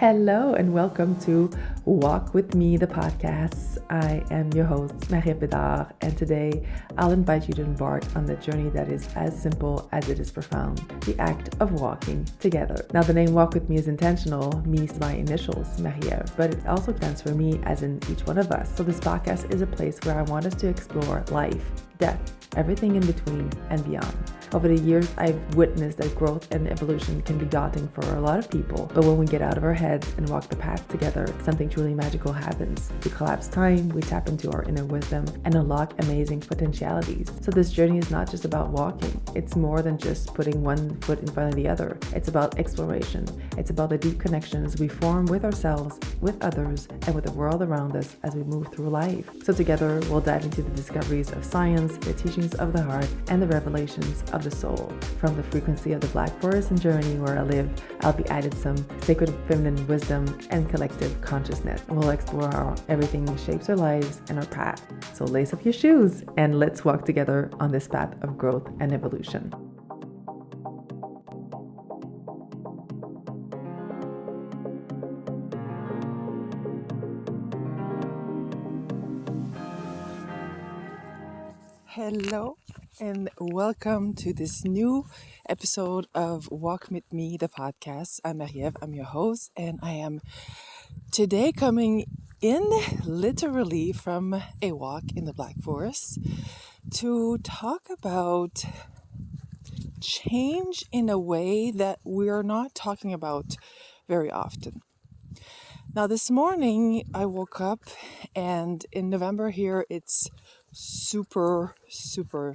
Hello and welcome to Walk With Me, the podcast. I am your host, Bédard, and today I'll invite you to embark on the journey that is as simple as it is profound, the act of walking together. Now, the name Walk With Me is intentional, me is my initials, Marie-Ève, but it also stands for me as in each one of us. So this podcast is a place where I want us to explore life, death, everything in between and beyond. Over the years, I've witnessed that growth and evolution can be daunting for a lot of people, but when we get out of our heads and walk the path together, something truly magical happens. We collapse time, we tap into our inner wisdom, and unlock amazing potentialities. So this journey is not just about walking. It's more than just putting one foot in front of the other. It's about exploration. It's about the deep connections we form with ourselves, with others, and with the world around us as we move through life. So together, we'll dive into the discoveries of science, the teachings of the heart, and the revelations of the soul. From the frequency of the Black Forest and Germany where I live, I'll be added some sacred feminine wisdom and collective consciousness. We'll explore how everything shapes our lives and our path. So lace up your shoes and let's walk together on this path of growth and evolution. Hello and welcome to this new episode of Walk With Me, the podcast. I'm Marie-Ève, I'm your host, and I am today coming in literally from a walk in the Black Forest to talk about change in a way that we're not talking about very often. Now this morning I woke up and in November here it's super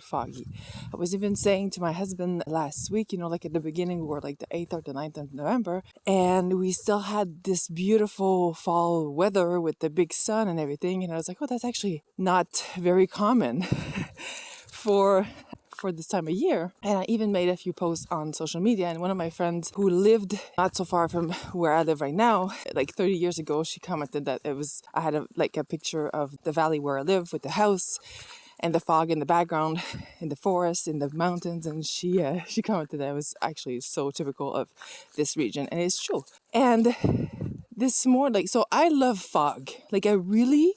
foggy. I was even saying to my husband last week, like at the beginning we were like the 8th or the 9th of November and we still had this beautiful fall weather with the big sun and everything, and I was like, oh, that's actually not very common for this time of year. And I even made a few posts on social media, and one of my friends who lived not so far from where I live right now, like 30 years ago, she commented that I had a picture of the valley where I live with the house and the fog in the background in the forest, in the mountains, and she commented that it was actually so typical of this region, and it's true. And this morning, so I love fog. I really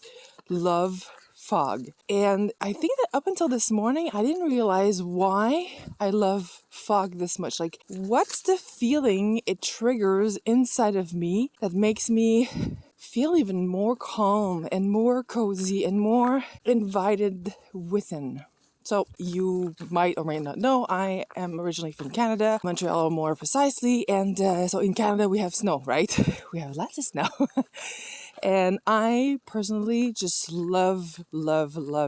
love fog. And I think that up until this morning, I didn't realize why I love fog this much. What's the feeling it triggers inside of me that makes me feel even more calm and more cozy and more invited within? So you might or may not know, I am originally from Canada, Montreal more precisely, and so in Canada we have snow, right? We have lots of snow. And I personally just love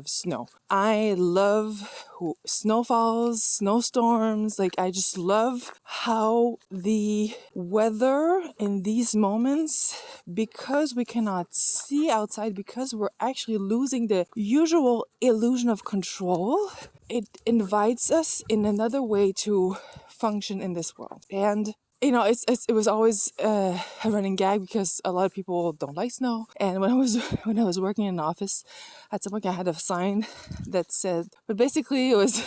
snow. I love snowfalls, snowstorms. I just love how the weather in these moments, because we cannot see outside, because we're actually losing the usual illusion of control, it invites us in another way to function in this world. And it was always a running gag because a lot of people don't like snow. And when I was working in an office, at some point I had a sign that said, but basically it was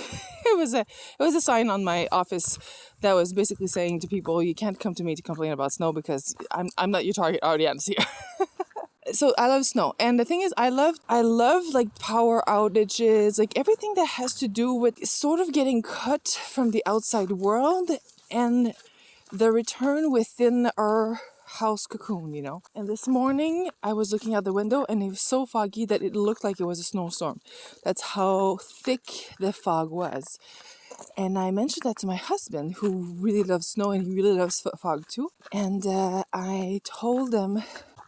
it was a sign on my office that was basically saying to people, you can't come to me to complain about snow because I'm not your target audience here. So I love snow. And the thing is, I love power outages, everything that has to do with sort of getting cut from the outside world and the return within our house cocoon, And this morning I was looking out the window and it was so foggy that it looked like it was a snowstorm. That's how thick the fog was. And I mentioned that to my husband, who really loves snow and he really loves fog too. And I told him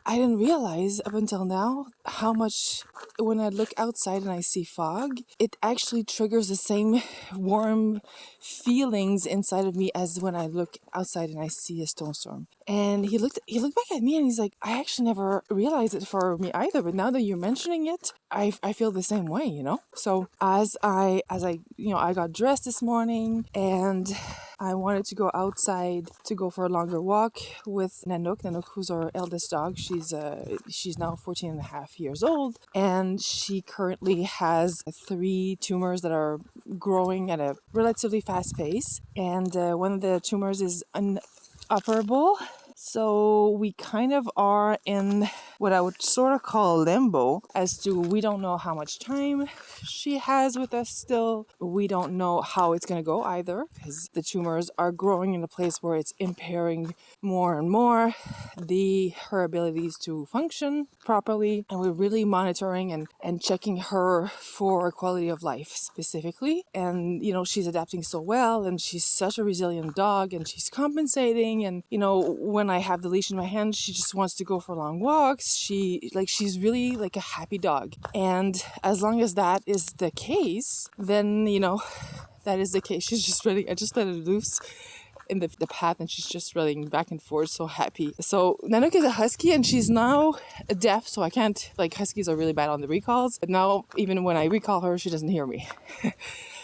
I didn't realize up until now how much when I look outside and I see fog, it actually triggers the same warm feelings inside of me as when I look outside and I see a snowstorm. And he looked back at me and he's like, I actually never realized it for me either, but now that you're mentioning it, I feel the same way, So as I got dressed this morning and I wanted to go outside to go for a longer walk with Nanook, who's our eldest dog. She's now 14 and a half years old, and she currently has 3 tumors that are growing at a relatively fast pace. And one of the tumors is inoperable, So we kind of are in what I would sort of call limbo as to we don't know how much time she has with us still. We don't know how it's going to go either, because the tumors are growing in a place where it's impairing more and more her abilities to function properly. And we're really monitoring and checking her for quality of life specifically. And, she's adapting so well, and she's such a resilient dog, and she's compensating. And, when I have the leash in my hand, she just wants to go for long walks. She's really like a happy dog. And as long as that is the case, then, that is the case. She's just running. I just let her loose in the path, and she's just running back and forth, so happy. So Nanook is a husky, and she's now deaf, so I can't, huskies are really bad on the recalls. But now, even when I recall her, she doesn't hear me.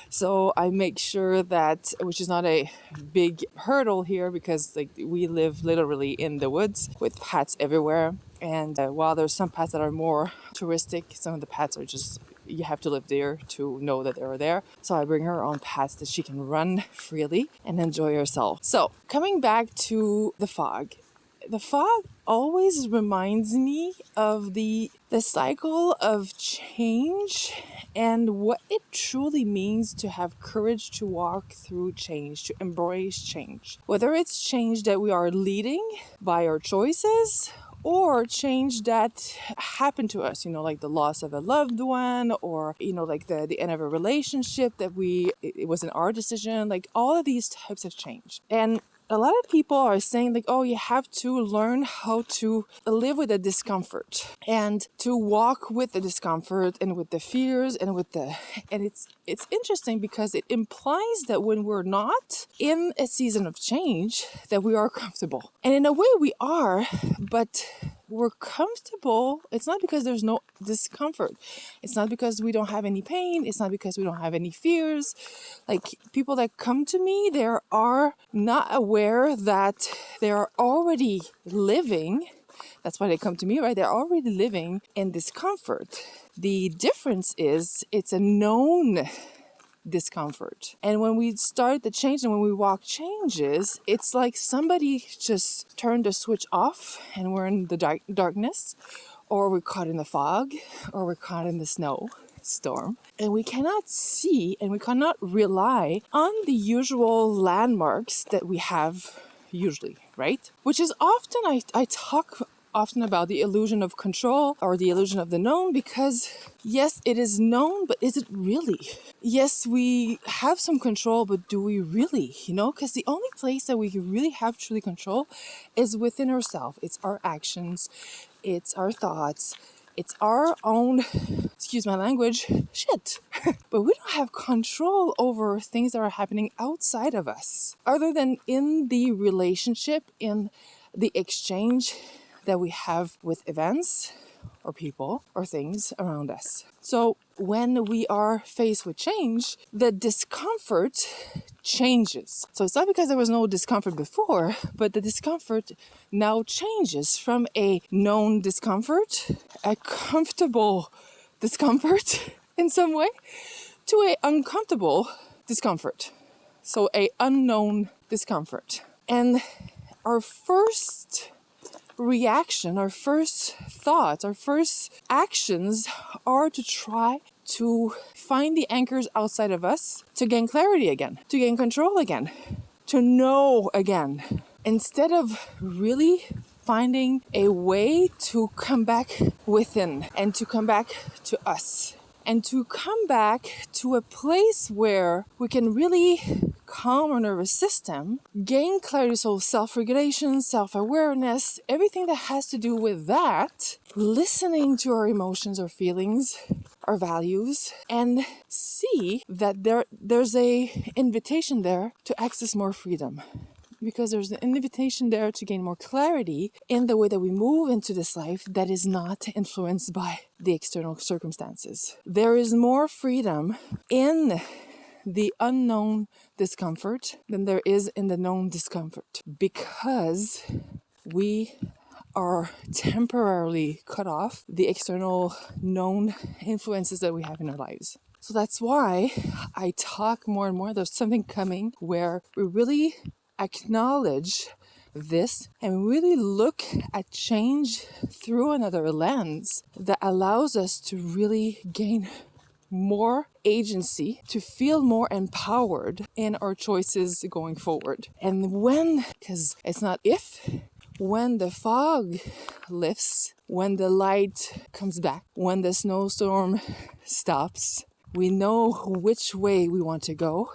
So I make sure that, which is not a big hurdle here, because we live literally in the woods with paths everywhere. And while there's some paths that are more touristic, some of the paths are just, you have to live there to know that they're there. So I bring her on paths that she can run freely and enjoy herself. So coming back to the fog. The fog always reminds me of the cycle of change and what it truly means to have courage to walk through change, to embrace change. Whether it's change that we are leading by our choices, or change that happened to us, like the loss of a loved one, or, the end of a relationship that it wasn't our decision, all of these types of change. And a lot of people are saying you have to learn how to live with the discomfort and to walk with the discomfort and with the fears and it's interesting because it implies that when we're not in a season of change, that we are comfortable. And in a way we are, but we're comfortable. It's not because there's no discomfort. It's not because we don't have any pain. It's not because we don't have any fears. People that come to me, they are not aware that they are already living. That's why they come to me, right? They're already living in discomfort. The difference is it's a known discomfort. And when we start the change and when we walk changes, it's like somebody just turned a switch off and we're in the darkness, or we're caught in the fog, or we're caught in the snowstorm. And we cannot see and we cannot rely on the usual landmarks that we have usually, right? Which is often, I talk often about the illusion of control or the illusion of the known, because yes, it is known, but is it really? Yes, we have some control, but do we really? Because the only place that we really have truly control is within ourselves. It's our actions, it's our thoughts, it's our own, excuse my language, shit. But we don't have control over things that are happening outside of us, other than in the relationship, in the exchange that we have with events or people or things around us. So when we are faced with change, the discomfort changes. So it's not because there was no discomfort before, but the discomfort now changes from a known discomfort, a comfortable discomfort in some way, to a uncomfortable discomfort. So a unknown discomfort. And our first reaction, our first thoughts, our first actions are to try to find the anchors outside of us to gain clarity again, to gain control again, to know again, instead of really finding a way to come back within and to come back to us and to come back to a place where we can really calm our nervous system, gain clarity, so self-regulation, self-awareness, everything that has to do with that, listening to our emotions, our feelings, our values, and see that there's a invitation there to access more freedom. Because there's an invitation there to gain more clarity in the way that we move into this life that is not influenced by the external circumstances. There is more freedom in the unknown discomfort than there is in the known discomfort, because we are temporarily cut off the external known influences that we have in our lives. So that's why I talk more and more. There's something coming where we really acknowledge this and really look at change through another lens that allows us to really gain more agency, to feel more empowered in our choices going forward. And because it's not if, when the fog lifts, when the light comes back, when the snowstorm stops, we know which way we want to go,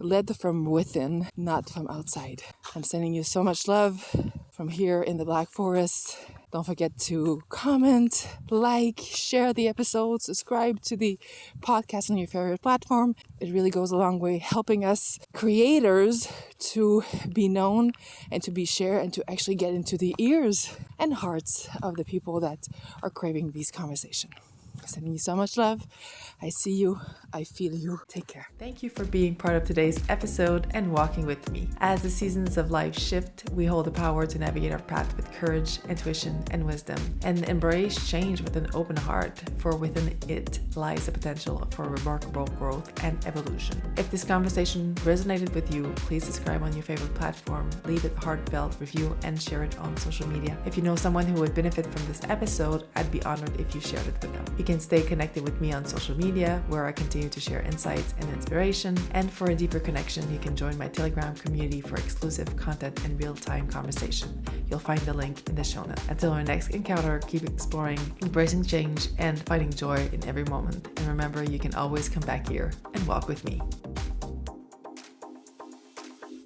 led from within, not from outside. I'm sending you so much love from here in the Black Forest. Don't forget to comment, like, share the episode, subscribe to the podcast on your favorite platform. It really goes a long way helping us creators to be known and to be shared and to actually get into the ears and hearts of the people that are craving these conversations. Sending you so much love. I see you. I feel you. Take care. Thank you for being part of today's episode and walking with me. As the seasons of life shift, we hold the power to navigate our path with courage, intuition, and wisdom, and embrace change with an open heart, for within it lies the potential for remarkable growth and evolution. If this conversation resonated with you, please subscribe on your favorite platform, leave a heartfelt review, and share it on social media. If you know someone who would benefit from this episode, I'd be honored if you shared it with them. You can stay connected with me on social media, where I continue to share insights and inspiration. And for a deeper connection, you can join my Telegram community for exclusive content and real-time conversation. You'll find the link in the show notes. Until our next encounter, keep exploring, embracing change, and finding joy in every moment. And remember, you can always come back here and walk with me.